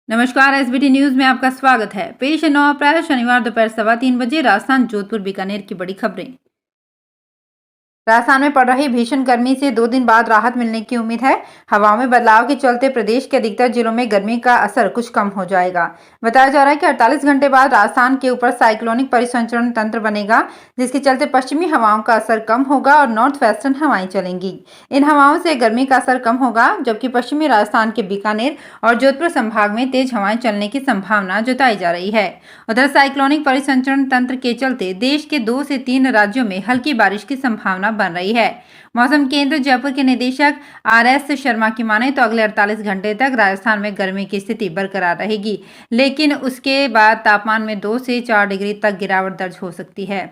नमस्कार। SBT news में आपका स्वागत है। पेश है 9 अप्रैल शनिवार दोपहर 3:15 बजे राजस्थान जोधपुर बीकानेर की बड़ी खबरें। राजस्थान में पड़ रही भीषण गर्मी से 2 दिन बाद राहत मिलने की उम्मीद है। हवाओं में बदलाव के चलते प्रदेश के अधिकतर जिलों में गर्मी का असर कुछ कम हो जाएगा। बताया जा रहा है कि 48 घंटे बाद राजस्थान के ऊपर साइक्लोनिक परिसंचरण तंत्र बनेगा, जिसके चलते पश्चिमी हवाओं का असर कम होगा और नॉर्थ वेस्टर्न हवाएं चलेंगी। इन हवाओं से गर्मी का असर कम होगा, जबकि पश्चिमी राजस्थान के बीकानेर और जोधपुर संभाग में तेज हवाएं चलने की संभावना जताई जा रही है। उधर साइक्लोनिक परिसंचरण तंत्र के चलते देश के 2 से 3 राज्यों में हल्की बारिश की संभावना बन रही है। मौसम केंद्र जयपुर के निदेशक RS शर्मा की माने तो अगले 48 घंटे तक राजस्थान में गर्मी की स्थिति बरकरार रहेगी, लेकिन उसके बाद तापमान में 2 से 4 डिग्री तक गिरावट दर्ज हो सकती है।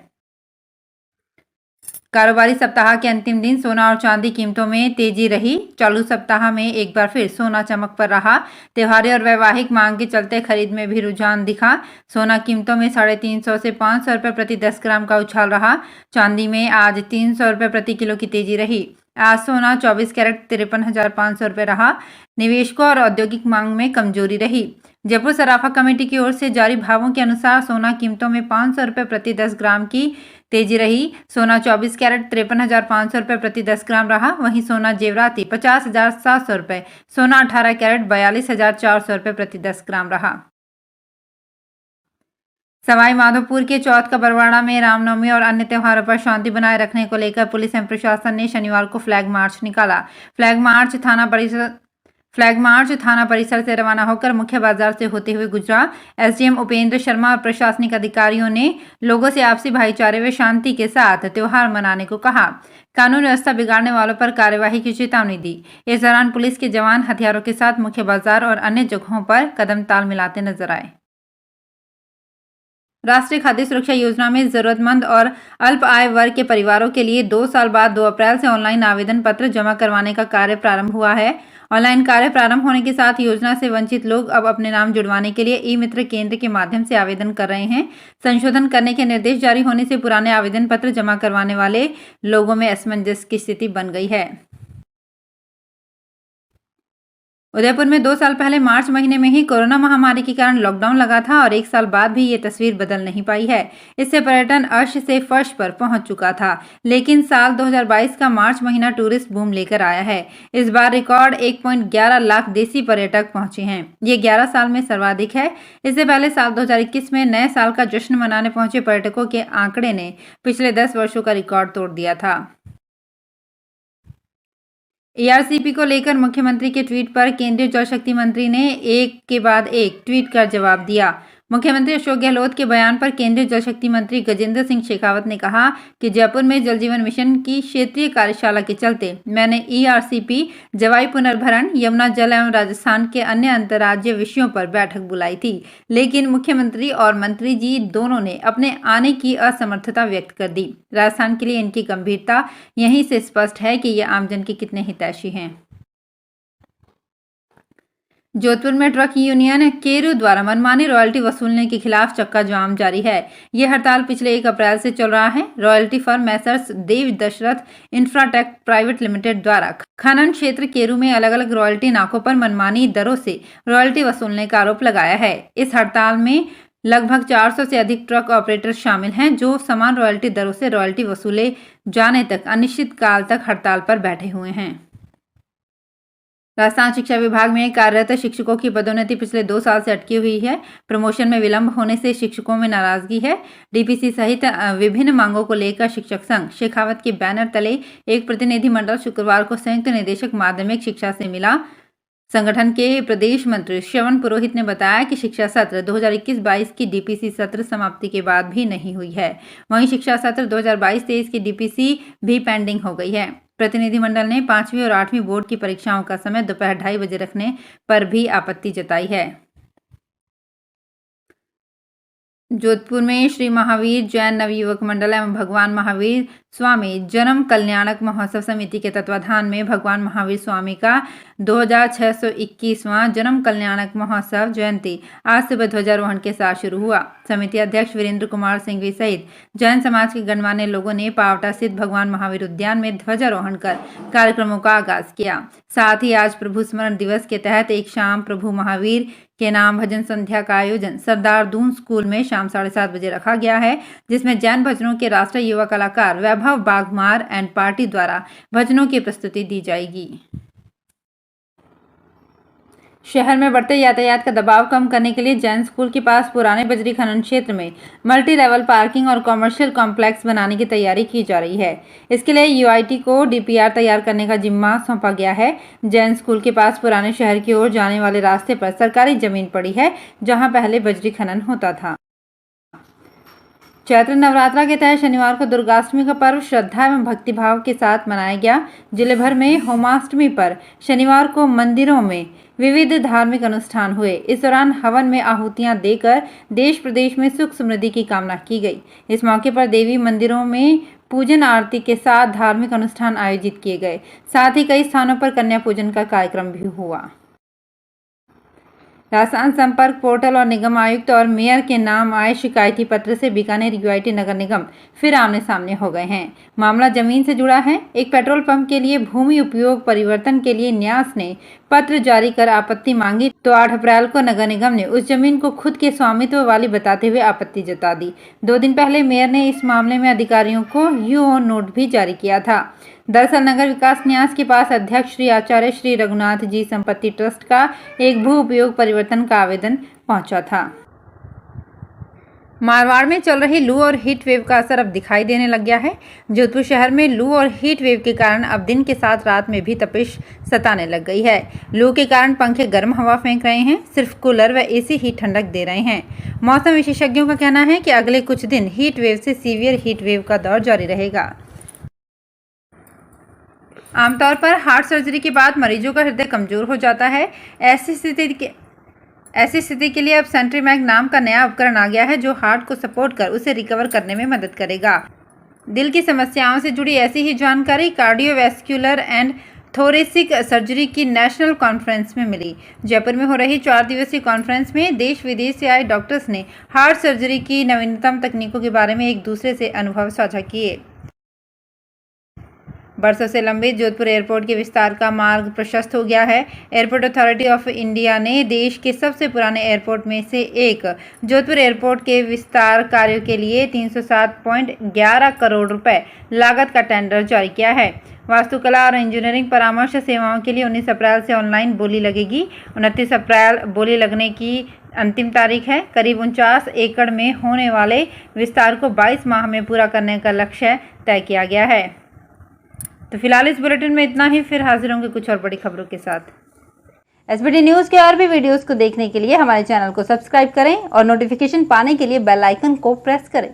कारोबारी सप्ताह के अंतिम दिन सोना और चांदी कीमतों में तेजी रही। चालू सप्ताह में एक बार फिर सोना चमक पर रहा। त्योहारी और वैवाहिक मांग के चलते खरीद में भी रुझान दिखा। सोना कीमतों में 350 से 500 रुपये प्रति 10 ग्राम का उछाल रहा। चांदी में आज 300 रुपये प्रति किलो की तेजी रही। आज सोना 24 कैरेट 53,500 रुपये रहा। निवेशकों और औद्योगिक मांग में कमजोरी रही। जयपुर सराफा कमेटी की ओर से जारी भावों के अनुसार सोना कीमतों में 500 रुपये प्रति 10 ग्राम की तेजी रही। सोना 24 कैरेट 53,500 रुपये प्रति 10 ग्राम रहा। वहीं सोना जेवराती 50,700 रुपये, सोना 18 कैरेट 42,400 रुपये प्रति 10 ग्राम रहा। सवाई माधोपुर के चौथ का बरवाड़ा में रामनवमी और अन्य त्योहारों पर शांति बनाए रखने को लेकर पुलिस एवं प्रशासन ने शनिवार को फ्लैग मार्च निकाला। फ्लैग मार्च थाना परिसर से रवाना होकर मुख्य बाजार से होते हुए गुजरा। SDM उपेंद्र शर्मा और प्रशासनिक अधिकारियों ने लोगों से आपसी भाईचारे व शांति के साथ त्योहार मनाने को कहा। कानून व्यवस्था बिगाड़ने वालों पर कार्यवाही की चेतावनी दी। इस दौरान पुलिस के जवान हथियारों के साथ मुख्य बाजार और अन्य जगहों पर कदम ताल मिलाते नजर आए। राष्ट्रीय खाद्य सुरक्षा योजना में जरूरतमंद और अल्प आय वर्ग के परिवारों के लिए 2 साल बाद 2 अप्रैल से ऑनलाइन आवेदन पत्र जमा करवाने का कार्य प्रारंभ हुआ है। ऑनलाइन कार्य प्रारंभ होने के साथ योजना से वंचित लोग अब अपने नाम जुड़वाने के लिए ई-मित्र केंद्र के माध्यम से आवेदन कर रहे हैं। संशोधन करने के निर्देश जारी होने से पुराने आवेदन पत्र जमा करवाने वाले लोगों में असमंजस की स्थिति बन गई है। उदयपुर में 2 साल पहले मार्च महीने में ही कोरोना महामारी के कारण लॉकडाउन लगा था और 1 साल बाद भी ये तस्वीर बदल नहीं पाई है। इससे पर्यटन अर्श से फर्श पर पहुंच चुका था, लेकिन साल 2022 का मार्च महीना टूरिस्ट बूम लेकर आया है। इस बार रिकॉर्ड 1.11 लाख देसी पर्यटक पहुंचे हैं। ये 11 साल में सर्वाधिक है। इससे पहले साल 2021 में नए साल का जश्न मनाने पहुंचे पर्यटकों के आंकड़े ने पिछले 10 वर्षों का रिकॉर्ड तोड़ दिया था। ARCP को लेकर मुख्यमंत्री के ट्वीट पर केंद्रीय जल शक्ति मंत्री ने एक के बाद एक ट्वीट कर जवाब दिया। मुख्यमंत्री अशोक गहलोत के बयान पर केंद्रीय जल शक्ति मंत्री गजेंद्र सिंह शेखावत ने कहा कि जयपुर में जल जीवन मिशन की क्षेत्रीय कार्यशाला के चलते मैंने ERCP, जवाई पुनर्भरण, यमुना जल एवं राजस्थान के अन्य अंतर्राज्यीय विषयों पर बैठक बुलाई थी, लेकिन मुख्यमंत्री और मंत्री जी दोनों ने अपने आने की असमर्थता व्यक्त कर दी। राजस्थान के लिए इनकी गंभीरता यहीं से स्पष्ट है कि ये आमजन के कितने हितैषी हैं। जोधपुर में ट्रक यूनियन केरू द्वारा मनमानी रॉयल्टी वसूलने के खिलाफ चक्का जाम जारी है। यह हड़ताल पिछले 1 अप्रैल से चल रहा है। रॉयल्टी फर्म मैसर्स देव दशरथ इंफ्राटेक प्राइवेट लिमिटेड द्वारा खनन क्षेत्र केरू में अलग अलग रॉयल्टी नाकों पर मनमानी दरों से रॉयल्टी वसूलने का आरोप लगाया है। इस हड़ताल में लगभग 400 से अधिक ट्रक ऑपरेटर शामिल हैं, जो समान रॉयल्टी दरों से रॉयल्टी वसूले जाने तक अनिश्चित काल तक हड़ताल पर बैठे हुए हैं। राजस्थान शिक्षा विभाग में कार्यरत शिक्षकों की पदोन्नति पिछले 2 साल से अटकी हुई है। प्रमोशन में विलंब होने से शिक्षकों में नाराजगी है। DPC सहित विभिन्न मांगों को लेकर शिक्षक संघ शेखावत के बैनर तले एक प्रतिनिधिमंडल शुक्रवार को संयुक्त निदेशक माध्यमिक शिक्षा से मिला। संगठन के प्रदेश मंत्री श्रवण पुरोहित ने बताया कि शिक्षा सत्र 2021-22 की DPC सत्र समाप्ति के बाद भी नहीं हुई है। वहीं शिक्षा सत्र 2022-23 की DPC भी पेंडिंग हो गई है। प्रतिनिधिमंडल ने 5वीं और 8वीं बोर्ड की परीक्षाओं का समय दोपहर 2:30 बजे रखने पर भी आपत्ति जताई है। जोधपुर में श्री महावीर जैन नवयुवक मंडल एवं भगवान महावीर स्वामी जन्म कल्याणक महोत्सव समिति के तत्वाधान में भगवान महावीर स्वामी का 2621वां जन्म कल्याणक महोत्सव जयंती आज सुबह ध्वजारोहण के साथ शुरू हुआ। समिति अध्यक्ष वीरेंद्र कुमार सिंघवी सहित जैन समाज के गणमान्य लोगों ने पावटा स्थित भगवान महावीर उद्यान में ध्वजारोहण कर कार्यक्रमों का आगाज किया। साथ ही आज प्रभु स्मरण दिवस के तहत एक शाम प्रभु महावीर के नाम भजन संध्या का आयोजन सरदार दून स्कूल में शाम 7:30 बजे रखा गया है, जिसमें जैन भजनों के राष्ट्रीय युवा कलाकार वैभव बाघमार एंड पार्टी द्वारा भजनों की प्रस्तुति दी जाएगी। शहर में बढ़ते यातायात का दबाव कम करने के लिए जैन स्कूल के पास पुराने बजरी खनन क्षेत्र में मल्टी लेवल पार्किंग और कॉमर्शियल कॉम्प्लेक्स बनाने की तैयारी की जा रही है। इसके लिए यूआईटी को डीपीआर तैयार करने का जिम्मा सौंपा गया है। जैन स्कूल के पास पुराने शहर की ओर जाने वाले रास्ते पर सरकारी जमीन पड़ी है, जहाँ पहले बजरी खनन होता था। चैत्र नवरात्रा के तहत शनिवार को दुर्गाष्टमी का पर्व श्रद्धा एवं भक्तिभाव के साथ मनाया गया। जिले भर में होमाष्टमी पर शनिवार को मंदिरों में विविध धार्मिक अनुष्ठान हुए। इस दौरान हवन में आहुतियां देकर देश प्रदेश में सुख समृद्धि की कामना की गई। इस मौके पर देवी मंदिरों में पूजन आरती के साथ धार्मिक अनुष्ठान आयोजित किए गए। साथ ही कई स्थानों पर कन्या पूजन का कार्यक्रम भी हुआ। राजस्थान संपर्क पोर्टल और निगम आयुक्त और मेयर के नाम आए शिकायती पत्र से बीकानेर यूआईटी नगर निगम फिर आमने सामने हो गए हैं। मामला जमीन से जुड़ा है। एक पेट्रोल पंप के लिए भूमि उपयोग परिवर्तन के लिए न्यास ने पत्र जारी कर आपत्ति मांगी, तो 8 अप्रैल को नगर निगम ने उस जमीन को खुद के स्वामित्व वाली बताते हुए आपत्ति जता दी। 2 दिन पहले मेयर ने इस मामले में अधिकारियों को यूओ नोट भी जारी किया था। दरअसल नगर विकास न्यास के पास अध्यक्ष श्री आचार्य श्री रघुनाथ जी संपत्ति ट्रस्ट का एक भू उपयोग परिवर्तन का आवेदन पहुंचा था। मारवाड़ में चल रही लू और हीट वेव का असर अब दिखाई देने लग गया है। जोधपुर शहर में लू और हीट वेव के कारण अब दिन के साथ रात में भी तपिश सताने लग गई है। लू के कारण पंखे गर्म हवा फेंक रहे हैं, सिर्फ कूलर व एसी ही ठंडक दे रहे हैं। मौसम विशेषज्ञों का कहना है कि अगले कुछ दिन हीट वेव से सीवियर हीट वेव का दौर जारी रहेगा। आमतौर पर हार्ट सर्जरी के बाद मरीजों का हृदय कमजोर हो जाता है। ऐसी स्थिति के लिए अब सेंट्रीमैग नाम का नया उपकरण आ गया है, जो हार्ट को सपोर्ट कर उसे रिकवर करने में मदद करेगा। दिल की समस्याओं से जुड़ी ऐसी ही जानकारी कार्डियोवैस्कुलर एंड थोरेसिक सर्जरी की नेशनल कॉन्फ्रेंस में मिली। जयपुर में हो रही 4 दिवसीय कॉन्फ्रेंस में देश विदेश से आए डॉक्टर्स ने हार्ट सर्जरी की नवीनतम तकनीकों के बारे में एक दूसरे से अनुभव साझा किए। बरसों से लंबित जोधपुर एयरपोर्ट के विस्तार का मार्ग प्रशस्त हो गया है। एयरपोर्ट अथॉरिटी ऑफ इंडिया ने देश के सबसे पुराने एयरपोर्ट में से एक जोधपुर एयरपोर्ट के विस्तार कार्यों के लिए 307.11 करोड़ रुपए लागत का टेंडर जारी किया है। वास्तुकला और इंजीनियरिंग परामर्श सेवाओं के लिए 19 अप्रैल से ऑनलाइन बोली लगेगी। 29 अप्रैल बोली लगने की अंतिम तारीख है। करीब 49 एकड़ में होने वाले विस्तार को 22 माह में पूरा करने का लक्ष्य तय किया गया है। तो फिलहाल इस बुलेटिन में इतना ही। फिर हाजिर होंगे कुछ और बड़ी खबरों के साथ। एसबीटी न्यूज़ के और भी वीडियोस को देखने के लिए हमारे चैनल को सब्सक्राइब करें और नोटिफिकेशन पाने के लिए बेल आइकन को प्रेस करें।